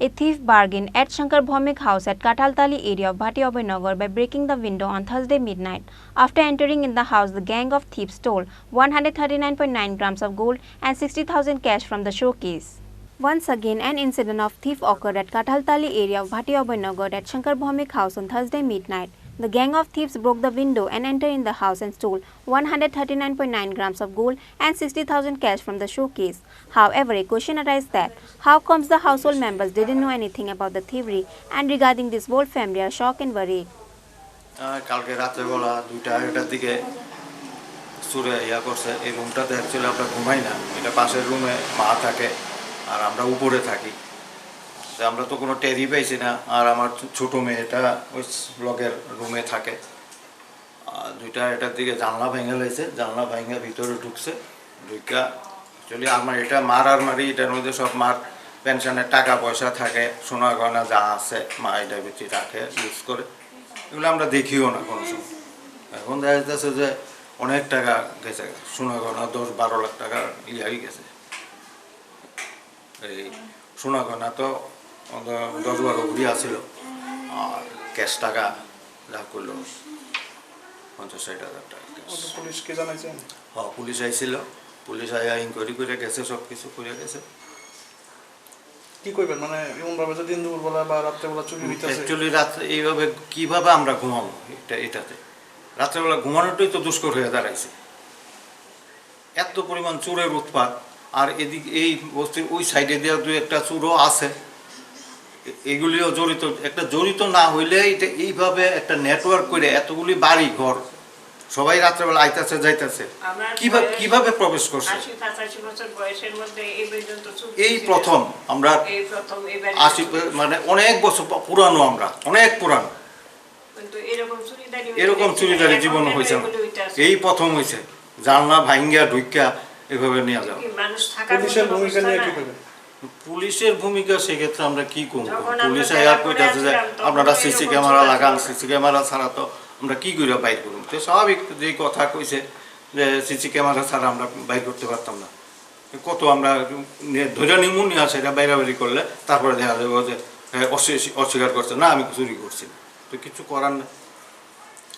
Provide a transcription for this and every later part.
A thief bargained at Shankar Bhomik house at Kathatali area of Bhati, Abhoynagar by breaking the window on Thursday midnight. After entering in the house, the gang of thieves stole 139.9 grams of gold and 60,000 cash from the showcase. Once again, an incident of thief occurred at Kathatali area of Bhati, Abhoynagar at Shankar Bhomik house on Thursday midnight. The gang of thieves broke the window and entered in the house and stole 139.9 grams of gold and 60,000 cash from the showcase. However, a question arises that how comes the household members didn't know anything about the thievery, and regarding this whole family are shocked and worried. কালকে রাতে বেলা 2টার দিকে সুরে করছে এই রুমটাতে actually আমরা ঘুমাই না, এটা পাশের রুমে মা থাকে আর আমরা উপরে থাকি। আমরা তো কোনো টেরি পাইছি না, আর আমার ছোট মেয়েটা ওই ব্লকের রুমে থাকে। 2টার দিকে জানলা ভেঙে লাইছে, জানলা ভেঙে ভিতরে ঢুকছে, ঢুকা অ্যাকচুয়ালি আমার এটা মারি এটার মধ্যে সব মার পেনশনের টাকা পয়সা থাকে, সোনা গয়না যা আছে মা এটা ভিতরে রাখে, ইউজ করে। এগুলো আমরা দেখিও না কোনো সময়। এখন দেখা যাচ্ছে যে অনেক টাকা গেছে, সোনা গয়না 10-12 লাখ টাকা হয়ে গেছে। এই সোনা গয়না তো 10-12 ঘুরি আসছিল, আর ক্যাশ টাকা যা করলো 50-60 হাজার টাকা। পুলিশকে জানাইছেন? হ্যাঁ, পুলিশ আইছিল, পুলিশ আইয়া ইনকোয়ারি করে গেছে, সব কিছু করে গেছে। কি করবেন মানে এমনভাবে যে দিন দুপুরবেলা বা রাত্রেবেলা চুরি হইতেছে? অ্যাকচুয়ালি রাত্রে এইভাবে কীভাবে আমরা ঘুমাবো, এটাতে রাত্রেবেলা ঘুমানোটাই তো দুষ্কর হয়ে দাঁড়াইছে। এত পরিমাণ চোরের উৎপাত, আর এদিকে এই বস্তির ওই সাইডে দিয়ে 2-1টা চোরও আছে, এগুলিও জড়িত। একটা জড়িত না হইলে এটা এইভাবে একটা নেটওয়ার্ক করে এতগুলি বাড়ি ঘর সবাই রাত্রেবেলা আইতাছে যাইতাছে, কিভাবে প্রবেশ করছে? এই প্রথম আমরা 80 মানে অনেক বছর পুরানো, আমরা অনেক পুরানো, এরকম চুরিদারি জীবন হয়েছে না, এই প্রথম হয়েছে। জানলা ভাঙ্গা ঢুকা এভাবে নিয়ে যাও। পুলিশের ভূমিকা নিয়ে কি করবেন? পুলিশের ভূমিকা সেক্ষেত্রে আমরা কি করব? পুলিশ আয়ার কইতাছে যে আপনারা সিসি ক্যামেরা লাগান, সিসি ক্যামেরা ছাড়া তো আমরা কি করে বাইর করব? তো স্বাভাবিক যে কথা কইছে যে সিসি ক্যামেরা ছাড়া আমরা বাইর করতে পারতাম না। কত আমরা ধরে নিমুনিয়া সেটা বাইরাবাড়ি করলে তারপরে দেখা যাবে যে অস্বীকার করছে না আমি চুরি করছি, তো কিছু করার না।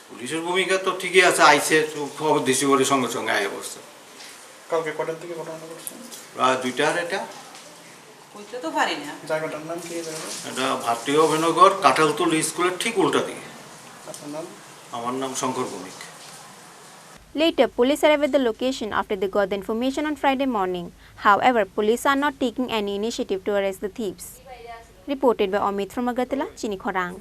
পুলিশের ভূমিকা তো ঠিকই আছে, আইসে খবর দিছি বলে সঙ্গে সঙ্গে আয়া করছে। কালকে কটার দিকে ঘটনা ঘটছে? প্রায় 2টার। জায়গাটার নাম কি? এটা ভাটি অভয়নগর কাঁঠালতলি স্কুলের ঠিক উল্টা দিকে। আপনার নাম? আমার নাম Shankar Bhowmik. Later, police arrived at the location after they got the information on Friday morning. However, police are not taking any initiative to arrest the thieves. Reported by Amit from Kathatali, Chini, Khorang.